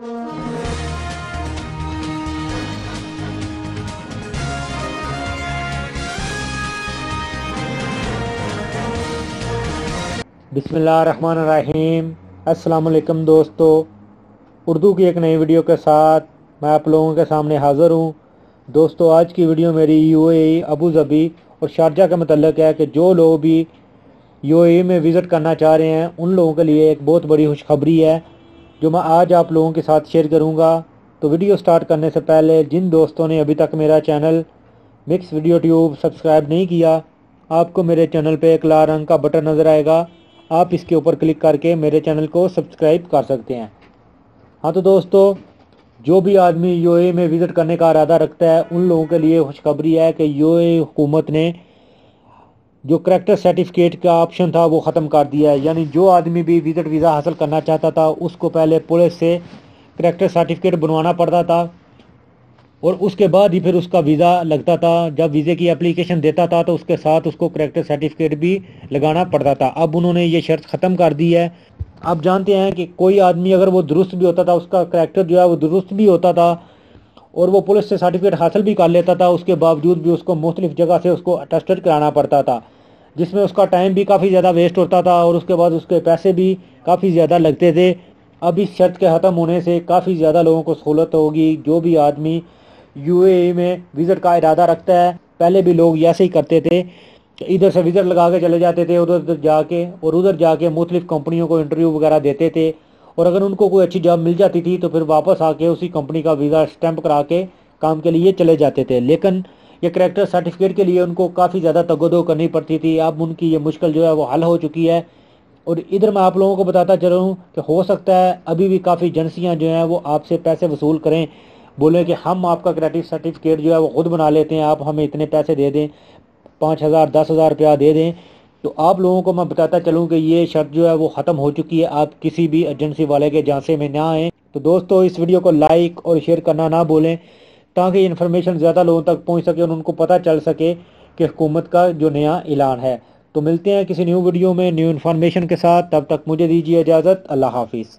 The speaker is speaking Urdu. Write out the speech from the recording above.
بسم اللہ الرحمن الرحیم۔ السلام علیکم دوستو، اردو کی ایک نئی ویڈیو کے ساتھ میں آپ لوگوں کے سامنے حاضر ہوں۔ دوستو، آج کی ویڈیو میری you a E Abu Dhabi اور شارجہ کے متعلق ہے کہ جو لوگ بھی یو اے ای میں وزٹ کرنا چاہ رہے ہیں ان لوگوں کے لیے ایک بہت بڑی خوشخبری ہے جو میں آج آپ لوگوں کے ساتھ شیئر کروں گا۔ تو ویڈیو سٹارٹ کرنے سے پہلے جن دوستوں نے ابھی تک میرا channel mix video tube subscribe نہیں کیا، آپ کو میرے چینل پہ ایک لال رنگ کا بٹن نظر آئے گا، آپ اس کے اوپر کلک کر کے میرے چینل کو سبسکرائب کر سکتے ہیں۔ ہاں تو دوستو، جو بھی آدمی یو اے ای میں وزٹ کرنے کا ارادہ رکھتا ہے ان لوگوں کے لیے خوشخبری ہے کہ یو اے ای حکومت نے جو کریکٹر سرٹیفکیٹ کا آپشن تھا وہ ختم کر دیا ہے۔ یعنی جو آدمی بھی وزٹ ویزا حاصل کرنا چاہتا تھا اس کو پہلے پولیس سے کریکٹر سرٹیفکیٹ بنوانا پڑتا تھا اور اس کے بعد ہی پھر اس کا ویزا لگتا تھا۔ جب ویزے کی اپلیکیشن دیتا تھا تو اس کے ساتھ اس کو کریکٹر سرٹیفکیٹ بھی لگانا پڑتا تھا۔ اب انہوں نے یہ شرط ختم کر دی ہے۔ آپ جانتے ہیں کہ کوئی آدمی اگر وہ درست بھی ہوتا تھا، اس کا کریکٹر جو ہے وہ درست بھی ہوتا تھا اور وہ پولیس سے سرٹیفکیٹ حاصل بھی کر لیتا تھا، اس کے باوجود بھی اس کو مختلف جگہ سے اس کو اٹیسٹڈ کرانا پڑتا تھا، جس میں اس کا ٹائم بھی کافی زیادہ ویسٹ ہوتا تھا اور اس کے بعد اس کے پیسے بھی کافی زیادہ لگتے تھے۔ اب اس شرط کے ختم ہونے سے کافی زیادہ لوگوں کو سہولت ہوگی۔ جو بھی آدمی یو اے ای میں وزٹ کا ارادہ رکھتا ہے، پہلے بھی لوگ ایسے ہی کرتے تھے، ادھر سے وزٹ لگا کے چلے جاتے تھے ادھر جا کے مختلف کمپنیوں کو انٹرویو وغیرہ دیتے تھے، اور اگر ان کو کوئی اچھی جاب مل جاتی تھی تو پھر واپس آ کے اسی کمپنی کا ویزا اسٹیمپ کرا کے کام کے لیے چلے جاتے تھے۔ لیکن یہ کریکٹر سرٹیفکیٹ کے لیے ان کو کافی زیادہ تگودو کرنی پڑتی تھی۔ اب ان کی یہ مشکل جو ہے وہ حل ہو چکی ہے، اور ادھر میں آپ لوگوں کو بتاتا چلوں کہ ہو سکتا ہے ابھی بھی کافی ایجنسیاں جو ہیں وہ آپ سے پیسے وصول کریں، بولیں کہ ہم آپ کا کریکٹر سرٹیفکیٹ جو ہے وہ خود بنا لیتے ہیں، آپ ہمیں اتنے پیسے دے دیں، 5,000 10,000 روپیہ دے دیں۔ تو آپ لوگوں کو میں بتاتا چلوں کہ یہ شرط جو ہے وہ ختم ہو چکی ہے، آپ کسی بھی ایجنسی والے کے جھانسے میں نہ آئیں۔ تو دوستو، اس ویڈیو کو لائک اور شیئر کرنا نہ بھولیں تاکہ یہ انفارمیشن زیادہ لوگوں تک پہنچ سکے اور ان کو پتہ چل سکے کہ حکومت کا جو نیا اعلان ہے۔ تو ملتے ہیں کسی نیو ویڈیو میں نیو انفارمیشن کے ساتھ، تب تک مجھے دیجیے اجازت۔ اللہ حافظ۔